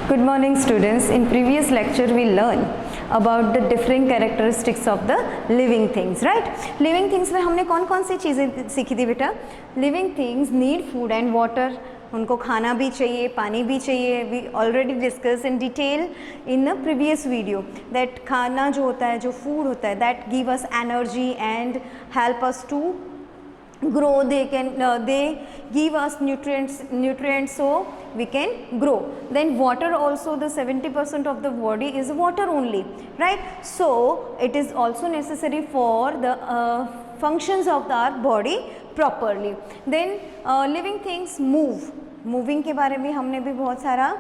Good morning students. In previous lecture we learned about the different characteristics of the living things, right? Living things में हमने कौन कौन सी चीज़ें सीखी थी बेटा? Living things need food and water. उनको खाना भी चाहिए, पानी भी चाहिए. We already discussed in detail in the previous video that खाना जो होता है, जो food होता है, that give us energy and help us to grow. They give us nutrients so we can grow. Then water also, the 70% of the body is water only, right? So it is also necessary for the functions of our body properly. Then living things move. Moving के बारे में हमने भी बहुत सारा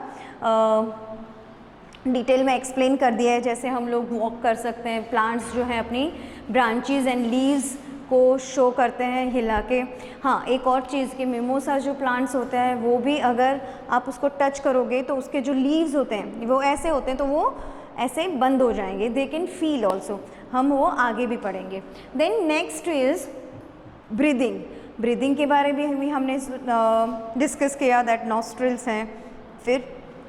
detail में explain कर दिया है. जैसे हम लोग वॉक कर सकते हैं, प्लांट्स जो हैं अपनी ब्रांचेस एंड लीव्स को शो करते हैं हिला के. हाँ, एक और चीज़ कि मिमोसा जो प्लांट्स होते हैं वो भी अगर आप उसको टच करोगे तो उसके जो लीव्स होते हैं वो ऐसे होते हैं, तो वो ऐसे बंद हो जाएंगे. They can feel also. हम वो आगे भी पढ़ेंगे. Then next is breathing. Breathing के बारे में भी हमने डिस्कस किया दैट नॉस्ट्रिल्स हैं. फिर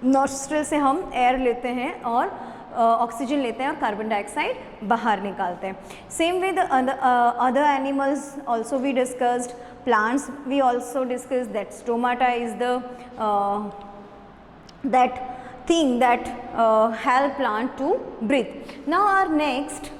नॉस्ट्रिल से हम एयर लेते हैं और ऑक्सीजन लेते हैं और कार्बन डाइऑक्साइड बाहर निकालते हैं. Same with other animals also we discussed. Plants we also discuss that stomata is the that thing that help plant to breathe. Now our next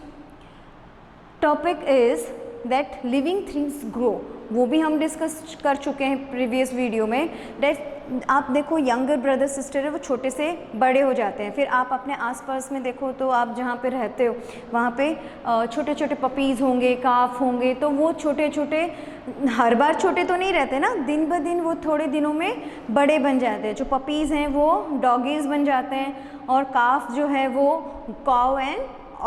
topic is that living things grow. वो भी हम discuss कर चुके हैं previous video में. That आप देखो, younger brother sister है वो छोटे से बड़े हो जाते हैं. फिर आप अपने आसपास में देखो तो आप जहाँ पे रहते हो वहाँ पे छोटे छोटे पपीज़ होंगे, काफ होंगे. तो वो छोटे छोटे हर बार छोटे तो नहीं रहते ना, दिन ब दिन वो थोड़े दिनों में बड़े बन जाते हैं. जो पपीज़ हैं वो डॉगीज़ बन जाते हैं और काफ जो है वो काउ एंड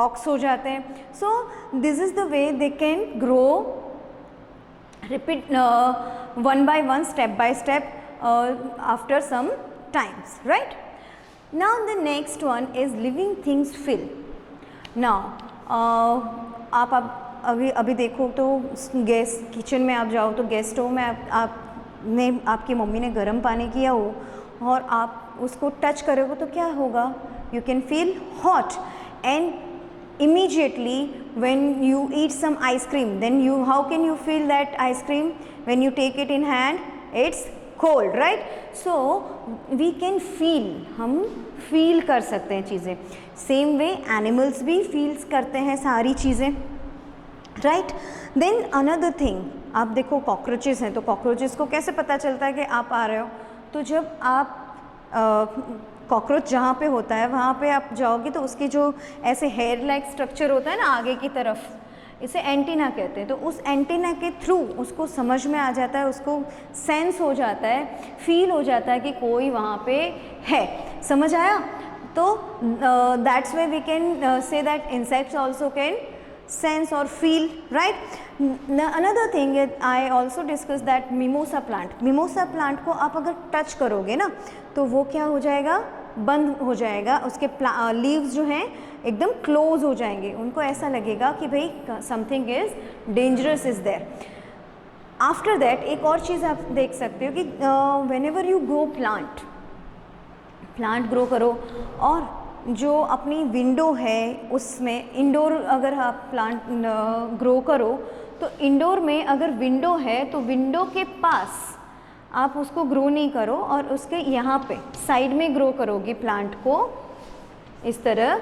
ऑक्स हो जाते हैं. So this is the way they can grow. Repeat one by one, step by step, after some times, right? Now the next one is living things fill. Now आप अभी देखो तो gas kitchen में आप जाओ तो गैस स्टोव में आपकी मम्मी ने गर्म पानी किया हो और आप उसको टच करोगे तो क्या होगा? You can feel hot. And immediately when you eat some ice cream, then how can you feel that ice cream? When you take it in hand, it's cold, right? So we can feel, हम feel कर सकते हैं चीज़ें. Same way animals भी feels करते हैं सारी चीज़ें, right? Then another thing, आप देखो कॉकरोचेस हैं तो कॉकरोचेस को कैसे पता चलता है कि आप आ रहे हो? तो जब आप कॉकरोच जहाँ पे होता है वहाँ पे आप जाओगे तो उसकी जो ऐसे हेयर लाइक स्ट्रक्चर होता है ना आगे की तरफ, इसे एंटीना कहते हैं. तो उस एंटीना के थ्रू उसको समझ में आ जाता है, उसको सेंस हो जाता है, फील हो जाता है कि कोई वहाँ पे है. समझ आया? तो that's way we can say that insects also can sense or feel, right? Another thing is I also discussed that mimosa plant. Mimosa plant को आप अगर टच करोगे ना तो वो क्या हो जाएगा? बंद हो जाएगा. उसके लीव्स जो हैं एकदम क्लोज हो जाएंगे. उनको ऐसा लगेगा कि भाई something is dangerous is there. After that एक और चीज़ आप देख सकते हो कि whenever you grow plant grow करो और जो अपनी विंडो है उसमें इंडोर अगर आप प्लांट ग्रो करो तो इंडोर में अगर विंडो है तो विंडो के पास आप उसको ग्रो नहीं करो और उसके यहाँ पे साइड में ग्रो करोगे प्लांट को. इस तरह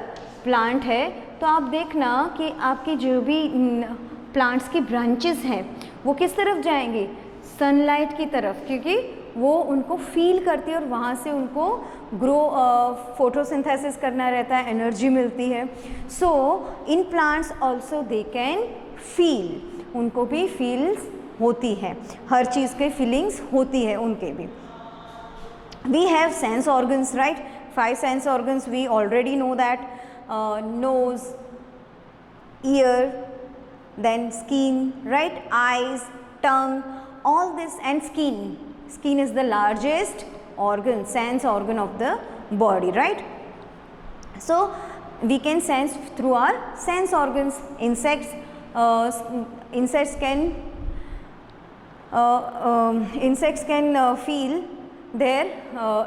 प्लांट है तो आप देखना कि आपकी जो भी प्लांट्स की ब्रांचेस हैं वो किस तरफ जाएंगी? सनलाइट की तरफ, क्योंकि वो उनको फील करती है और वहाँ से उनको ग्रो फोटोसिंथेसिस करना रहता है, एनर्जी मिलती है. So in plants also they can feel. उनको भी फील्स होती है, हर चीज़ के फीलिंग्स होती है उनके भी. We have sense organs, right? 5 sense organs we already know that. Nose, ear, then skin, right? Eyes, tongue, all this, and skin is the largest organ, sense organ of the body, right? So we can sense through our sense organs. Insects can feel their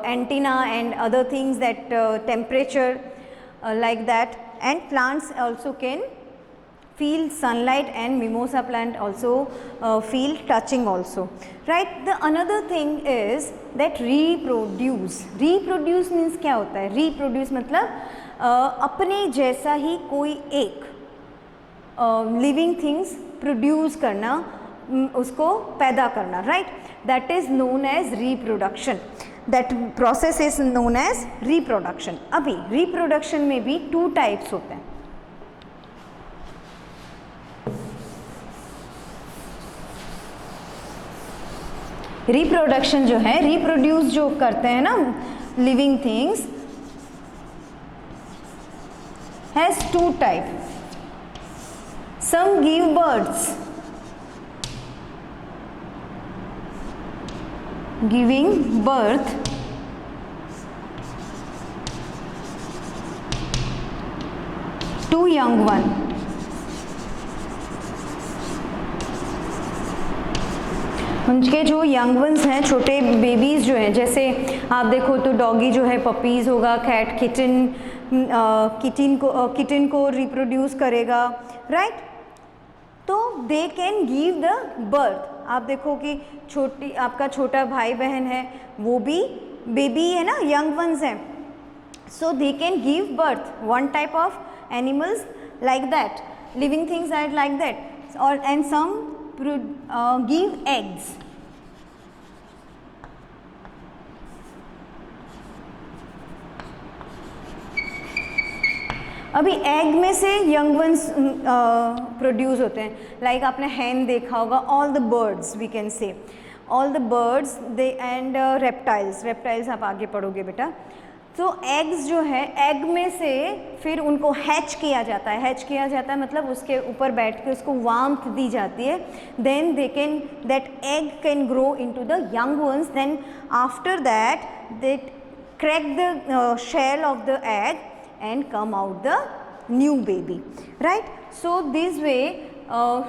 antenna and other things, that temperature, like that. And plants also can feel sunlight, and mimosa plant also feel touching also, right? The another thing is that reproduce. Reproduce means क्या होता है? Reproduce मतलब अपने जैसा ही कोई एक living things produce करना, उसको पैदा करना, right? That is known as reproduction. That process is known as reproduction. अभी रिप्रोडक्शन में भी 2 टाइप्स होते हैं. रिप्रोडक्शन जो है, रिप्रोड्यूस जो करते हैं ना living things, has 2 type. Some give births, giving birth to young one. उनके जो यंग वंस हैं, छोटे बेबीज़ जो हैं, जैसे आप देखो तो डॉगी जो है पपीज़ होगा, कैट किटन को रिप्रोड्यूस करेगा, राइट? तो दे कैन गिव द बर्थ. आप देखो कि आपका छोटा भाई बहन है, वो भी बेबी है ना, यंग वंस हैं. So they can give birth. One type of animals like that, living things are like that. और एंड सम गिव एग्स. अभी एग में से यंग वंस प्रोड्यूस होते हैं. लाइक आपने हैन देखा होगा. All the birds, we can say all the birds they and reptiles आप आगे पढ़ोगे बेटा. तो एग्स जो है, एग में से फिर उनको हैच किया जाता है. हैच किया जाता है मतलब उसके ऊपर बैठ के उसको वार्मथ दी जाती है. Then that egg can grow into the young ones. Then after that they crack the shell of the egg and come out the new baby, right? So this way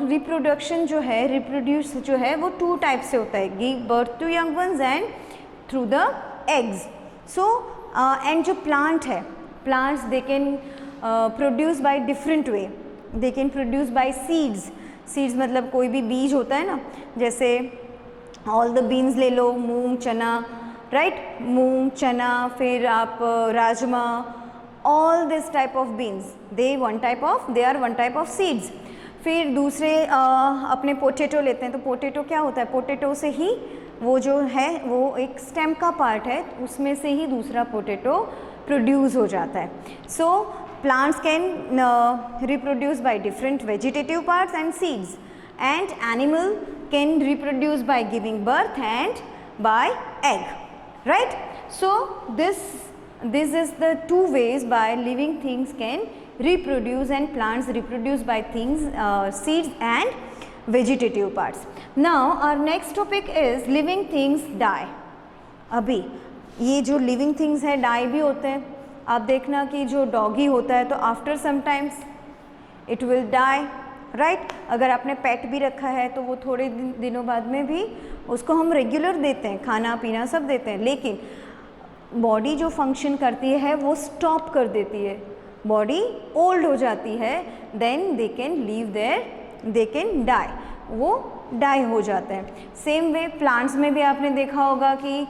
reproduction जो है, reproduce जो है वो 2 type से होता है. give birth to young ones and through the eggs. So and जो plant है, plants they can produce by different way. they can produce by seeds. seeds मतलब कोई भी बीज होता है ना, जैसे all the beans ले लो, मूंग, चना, right? मूंग, चना, फिर आप rajma, all this type of beans, they are one type of seeds. फिर दूसरे अपने पोटैटो लेते हैं. तो पोटैटो क्या होता है? पोटैटो से ही वो जो है वो एक स्टेम का पार्ट है, उसमें से ही दूसरा पोटैटो प्रोड्यूस हो जाता है. So plants can reproduce by different vegetative parts and seeds, and animal can reproduce by giving birth and by egg, right? So this is the 2 ways by living things can reproduce, and plants reproduce by things, seeds and vegetative parts. Now our next topic is living things die. अभी ये जो living things है die भी होते हैं. आप देखना कि जो डॉगी होता है तो after some times it will die, right? अगर आपने पेट भी रखा है तो वो थोड़े दिनों बाद में भी उसको हम रेगुलर देते हैं, खाना पीना सब देते हैं, लेकिन बॉडी जो फंक्शन करती है वो स्टॉप कर देती है. बॉडी ओल्ड हो जाती है. Then they can leave there, they can die, वो डाई हो जाते हैं. सेम वे प्लांट्स में भी आपने देखा होगा कि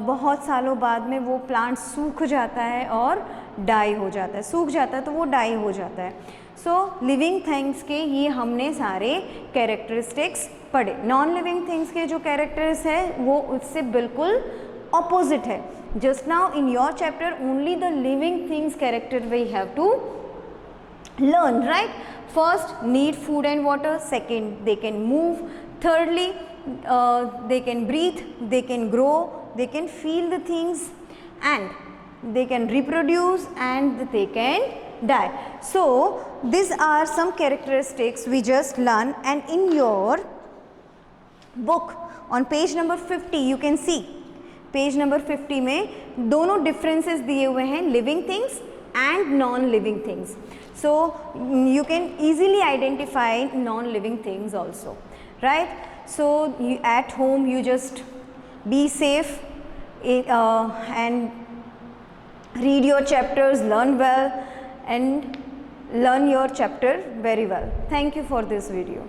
बहुत सालों बाद में वो प्लांट सूख जाता है और डाई हो जाता है. सूख जाता है तो वो डाई हो जाता है. सो लिविंग थिंग्स के ये हमने सारे कैरेक्टरिस्टिक्स पढ़े. नॉन लिविंग थिंग्स के जो कैरेक्टर्स है वो उससे बिल्कुल ऑपोजिट है. Just now in your chapter only the living things character we have to learn, right? First, need food and water. Second, they can move. Thirdly, they can breathe, they can grow, they can feel the things, and they can reproduce, and they can die. So these are some characteristics we just learn, and in your book on page number 50 you can see, page number 50 में दोनों differences दिए हुए हैं, living things and non living things. So you can easily identify non living things also, right? So at home you just be safe, and read your chapters, learn well, and learn your chapter very well. Thank you for this video.